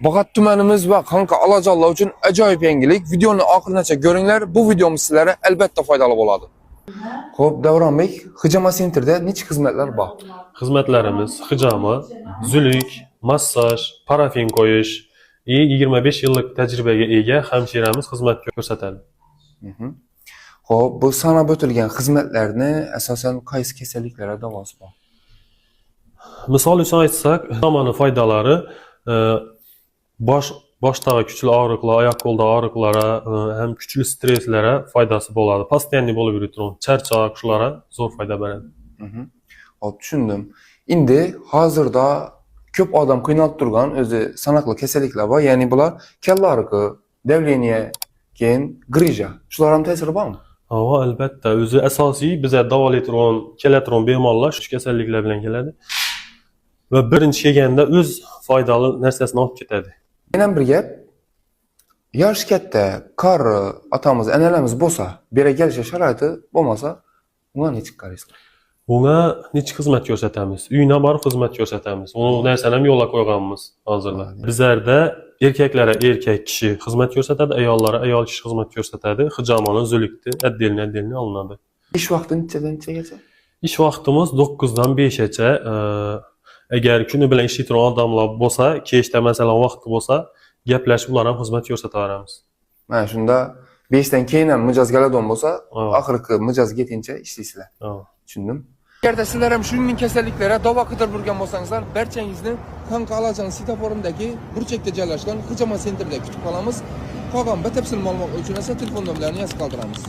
Bağat tumanimiz ve kanka Alacalı için acayip yangilik. Videonun oxirigacha görünler. Bu videomuz sizlere elbette faydalı boladı. Xo'p, Davron Bey, Hijama Center'da necha xizmatlar bor? Xizmatlarimiz hijama, zuluk, massaj, parafin qo'yish, 25 yillik tajribaga ega hamshiramiz xizmat ko'rsatadi. Xo'p, bu sanab o'tilgan xizmatlarni asosan qaysi kasalliklarga davosi bor? Misol uchun aytsak, hijomaning foydalari boshdagi kuchli og'riqlar, oyoq qo'lda og'riqlara, ham kuchli stresslarga foydasi bo'ladi. Постоянный bo'lib yuradi, charchoq shularga zo'r foyda beradi. Hop, tushundim. Endi hozirda ko'p odam qiynalib turgan o'zi sanoqli kasalliklar bor, ya'ni bular kalla og'riqi, davleniya, keyin grija. Shular ham ta'siri bormi? Ha, albatta, o'zi asosiy bizga davolaydigan, keladigan bemorlar shu kasalliklar bilan keladi. Va birinchi kelganda o'z foydali narsasini olib ketadi. Yana bir gap, yosh katta, qari otamiz, analarimiz bo'lsa, bera kelish sharoiti bo'lmasa, unga nechta qaraysiz? Bunga necha xizmat ko'rsatamiz? Uyina borib xizmat ko'rsatamiz. Uni narsani ham yo'lga qo'yganmiz hozirda. Bizlarda erkaklarga erkak kishi xizmat ko'rsatadi, ayollarga ayol kishi xizmat ko'rsatadi. Hijomani, zulukni отдельно olinadi. Ish vaqti nechadan nechaga? Ish vaqtimiz 9 dan 5 gacha. Agar kuni bilan ishlaydigan odamlar bo'lsa, kechda masalan vaqti bo'lsa, gaplashib ular ham xizmat ko'rsataveramiz. Mana shunda 5 dan keyin ham mijoz galadon bo'lsa, oxirgi mijoz yetincha ishlaysizlar. Tushundim. Agarda sizlar ham shuningdek kasalliklarga davo qidirib yurgan bo'lsangizlar, barchangizni Kanka Alajan svetoforindagi burchakda joylashgan Hijama Centerda kutib qolamiz. Qolgan batafsil ma'lumot uchun esa telefon nomerlarini yozib qoldiramiz.